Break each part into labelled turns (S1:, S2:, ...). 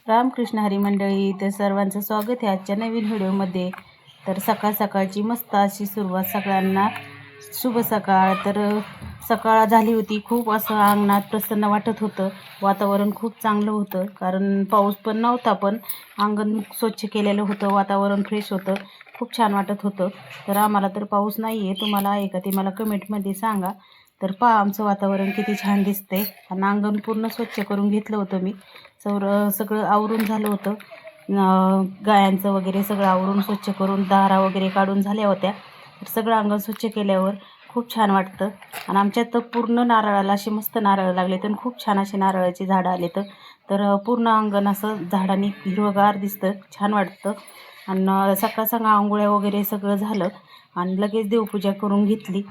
S1: रामकृष्ण हरी मंडळी, तर सर्वांचं स्वागत आहे आजच्या नवीन व्हिडिओमध्ये। तर सकाळ सकाळची मस्त अशी सुरुवात सगळ्यांना, शुभ सकाळ। तर सकाळ झाली होती, खूप असं अंगणात प्रसन्न वाटत होतं, वातावरण खूप चांगलं होतं, कारण पाऊस पण नव्हता, पण अंगण स्वच्छ केलेलं होतं, वातावरण फ्रेश होतं, खूप छान वाटत होतं। तर आम्हाला तर पाऊस नाही आहे, तुम्हाला आहे का ते मला कमेंटमध्ये सांगा। तर पहा आमचं वातावरण किती छान दिसतंय, आणि अंगण पूर्ण स्वच्छ करून घेतलं होतं मी। सगळं आवरून झालं होतं, गायांचं वगैरे सगळं आवरून स्वच्छ करून दारा वगैरे काढून झाल्या होत्या। तर सगळं अंगण स्वच्छ केल्यावर खूप छान वाटतं। आणि आमच्यात तर पूर्ण नारळाला असे मस्त नारळ लागले, तर खूप छान असे नारळाची झाडं आले, तर पूर्ण अंगण असं झाडांनी हिरवगार दिसतं, छान वाटतं। आणि सकाळ सकाळ आंघोळ्या वगैरे सगळं झालं, आणि लगेच देवपूजा करून घेतली।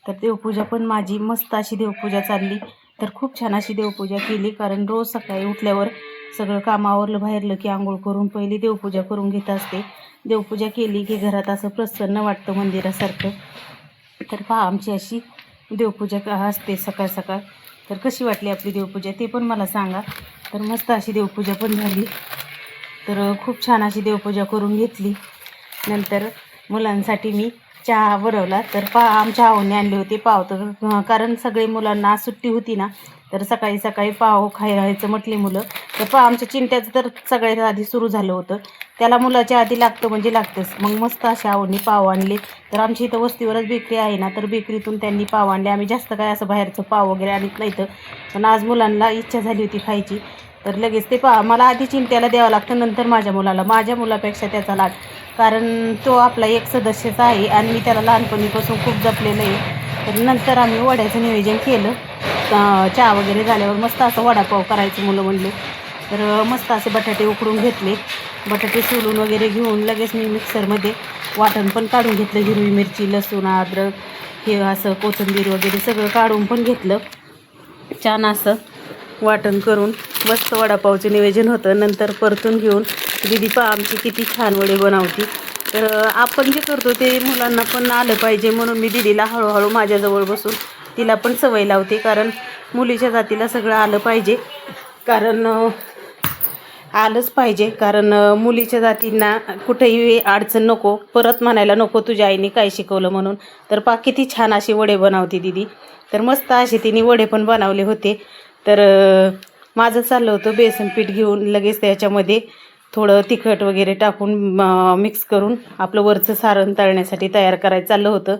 S1: तर देवपूजा पण माझी मस्त अशी देवपूजा चालली, तर खूप छान अशी देवपूजा केली, कारण रोज सकाळी उठल्यावर सगळं कामावरलं बाहेरलं की आंघोळ करून पहिली देवपूजा करून घेत असते। देवपूजा केली की घरात असं प्रसन्न वाटतं, मंदिरासारखं। तर पहा आमची अशी देवपूजा असते सकाळ सकाळ। तर कशी वाटली आपली देवपूजा ते पण मला सांगा। तर मस्त अशी देवपूजा पण झाली, तर खूप छान अशी देवपूजा करून घेतली। नंतर मुलांसाठी मी चहा बनवला। तर आमच्या आऊने आणले होते पाव, तर कारण सगळे मुलांना सुट्टी होती ना, तर सकाळी सकाळी पाव खायचं म्हटले मुलं। तर आमच्या चिंट्याचं तर सगळ्यात आधी सुरू झालं होतं, त्याला मुलाच्या आधी लागतं म्हणजे लागतंच। मग मस्त अशा आऊने पाव आणले, तर आमची इथं वस्तीवरच बेकरी आहे ना, तर बेकरीतून त्यांनी पाव आणले। आम्ही जास्त काय असं बाहेरचं पाव वगैरे आणत नाही, तर पण आज मुलांना इच्छा झाली होती खायची, तर लगेच ते मला आधी चिंट्याला द्यावं लागतं, नंतर माझ्या मुलाला। माझ्या मुलापेक्षा त्याचा लाड, कारण तो आपला एक सदस्यच आहे, आणि मी त्याला लहानपणीपासून खूप जपलेलं आहे। तर नंतर आम्ही वड्याचं नियोजन केलं, चहा वगैरे झाल्यावर मस्त असं वडापाव करायचं मुलं म्हणले, तर मस्त असे बटाटे उकडून घेतले, बटाटे सोलून वगैरे घेऊन लगेच मी मिक्सरमध्ये वाटण पण काढून घेतलं, हिरवी मिरची, लसूण, अद्रक, हे असं कोथिंबीर वगैरे सगळं काढून पण घेतलं, छान असं वाटण करून मस्त वडापावचं नियोजन होतं। नंतर परतून घेऊन दीदी पहा आमची किती छान वडे बनवती। तर आपण जे करतो ते मुलांना पण आलं पाहिजे, म्हणून मी दीदीला हळूहळू माझ्याजवळ बसून तिला पण सवय लावते, कारण मुलीच्या जातीला सगळं आलं पाहिजे, कारण आलंच पाहिजे, कारण मुलीच्या जातींना कुठेही अडचण नको, परत म्हणायला नको तुझ्या आईने काय शिकवलं म्हणून। तर किती छान असे वडे बनवते दीदी। तर मस्त असे तिने वडे पण बनवले होते। तर माझं चाललं होतं बेसन पीठ घेऊन लगेच त्याच्यामध्ये थोडं तिखट वगैरे टाकून मिक्स करून आपलं वरचं सारण तळण्यासाठी तयार करायचं चाललं होतं।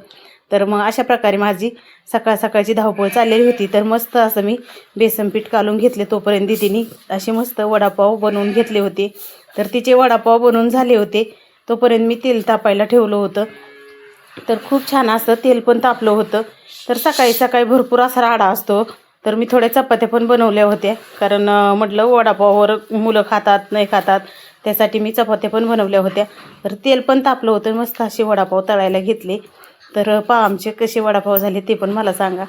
S1: तर मग अशा प्रकारे माझी सकाळ सकाळची धावपळ चाललेली होती। तर मस्त असं मी बेसन पीठ काढून घेतले, तोपर्यंत दीदीने असे मस्त वडापाव बनवून घेतले होते। तर तिचे वडापाव बनवून झाले होते, तोपर्यंत मी तेल तापायला ठेवलं होतं, तर खूप छान असं तेल पण तापलं होतं। तर सकाळी सकाळी भरपूर असा राडा असतो, तर मी थोड्या चपात्या पण बनवल्या होत्या, कारण म्हटलं वडापाववर मुलं खातात नाही खातात, त्यासाठी मी चपात्या पण बनवल्या होत्या। तर तेल पण तापलं होतं, मस्त असे वडापाव तळायला घेतले। तर आमचे कसे वडापाव झाले ते पण मला सांगा।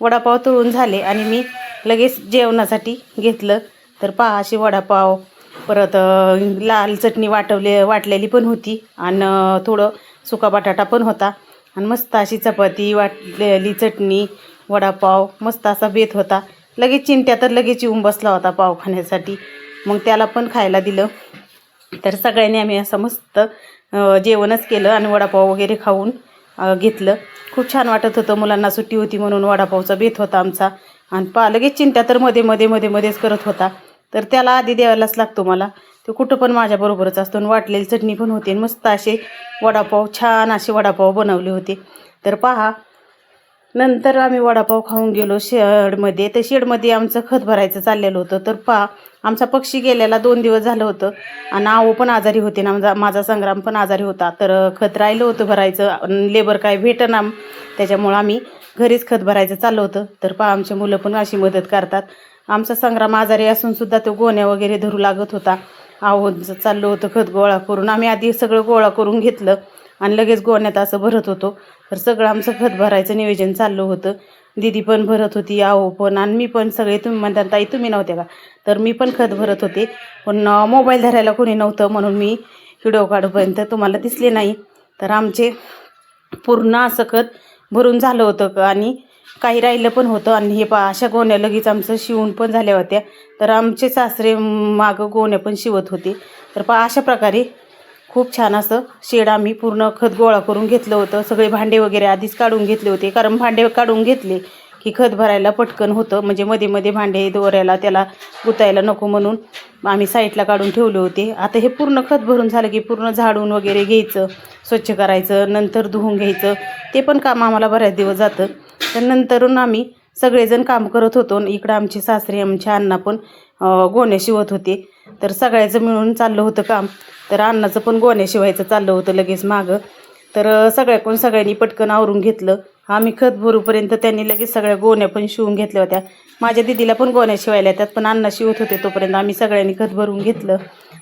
S1: वडापाव तळून झाले आणि मी लगेच जेवणासाठी घेतलं। तर असे वडापाव, परत लाल चटणी वाटलेली पण होती, आणि थोडं सुका बटाटा पण होता, आणि मस्त अशी चपाती, वाटलेली चटणी, वडापाव मस्त असा बेत होता। लगेच चिंट्या तर लगेच येऊन बसला होता पाव खाण्यासाठी, मग त्याला पण खायला दिलं। तर सगळ्यांनी आम्ही असं मस्त जेवणच केलं, आणि वडापाव वगैरे खाऊन घेतलं। खूप छान वाटत होतं, मुलांना सुट्टी होती म्हणून वडापावचा बेत होता आमचा। आणि लगेच चिंट्या तर मध्येच करत होता, तर त्याला आधी द्यायलाच लागतो मला, तो कुठं पण माझ्याबरोबरच असतो। आणि वाटलेली चटणी पण होती, मस्त असे वडापाव, छान असे वडापाव बनवले होते। तर नंतर आम्ही वडापाव खाऊन गेलो शेडमध्ये। तर शेडमध्ये आमचं खत भरायचं चाललेलं होतं। तर आमचा पक्षी गेलेला 2 दिवस झालं होतं, आणि आहो पण आजारी होते ना, माझा संग्राम पण आजारी होता, तर खत राहिलं होतं भरायचं, लेबर काय भेटेना, त्याच्यामुळं आम्ही घरीच खत भरायचं चाललं होतं। तर आमचे मुलं पण अशी मदत करतात। आमचा संग्राम आजारी असूनसुद्धा तो गोण्या वगैरे धरू लागत होता। आहोचं चाललं होतं खत गोळा करून, आम्ही आधी सगळं गोळा करून घेतलं, आणि लगेच गोण्यात असं भरत होतो। तर सगळं आमचं खत भरायचं नियोजन चाललं होतं, दीदी पण भरत होती, आहो पण, आणि मी पण, सगळे तुम्ही म्हणता ताई तुम्ही नव्हते का, तर मी पण खत भरत होते, पण मोबाईल धरायला कोणी नव्हतं, म्हणून मी व्हिडिओ काढूपर्यंत तुम्हाला दिसले नाही। तर आमचे पूर्ण असं खत भरून झालं होतं, आणि काही राहिलं पण होतं. आणि हे अशा गोण्या लगेच आमचं शिवून पण झाल्या होत्या. तर आमचे सासरे मागं गोण्या पण शिवत होते. तर अशा प्रकारे खूप छान असं शेड आम्ही पूर्ण खत गोळा करून घेतलं होतं. सगळे भांडे वगैरे आधीच काढून घेतले होते, कारण भांडे काढून घेतले की खत भरायला पटकन होतं. म्हणजे मध्ये मध्ये भांडे दोऱ्याला त्याला गुतायला नको म्हणून आम्ही साईडला काढून ठेवले होते. आता हे पूर्ण खत भरून झालं की पूर्ण झाडून वगैरे घ्यायचं, स्वच्छ करायचं, नंतर धुवून घ्यायचं. ते पण काम आम्हाला बऱ्याच दिवस जातं. तर नंतरून आम्ही सगळेजण काम करत होतो. इकडं आमचे सासरे, आमच्या अण्णा पण गोण्या शिवत होते. तर सगळ्याचं मिळून चाललं होतं काम. तर अण्णाचं पण गोण्या शिवायचं चाललं होतं लगेच मागं. तर सगळ्यांनी पटकन आवरून घेतलं. आम्ही खत भरूपर्यंत त्यांनी लगेच सगळ्या गोण्या पण शिवून घेतल्या होत्या. माझ्या दिदीला पण गोण्या शिवायला येतात, पण अण्णा शिवत होते तोपर्यंत आम्ही सगळ्यांनी खत भरून घेतलं.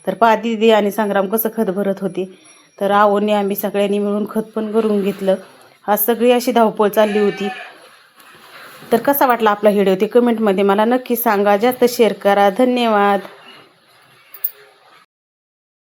S1: तर दीदी आणि संग्राम कसं खत भरत होते. तर आवडने आम्ही सगळ्यांनी मिळून खत पण भरून घेतलं. आज सगळी अशी धावपळ चालली होती. तर कसा वाटला आपला व्हिडिओ ते कमेंटमध्ये मला नक्की सांगा. जास्त शेअर करा. धन्यवाद.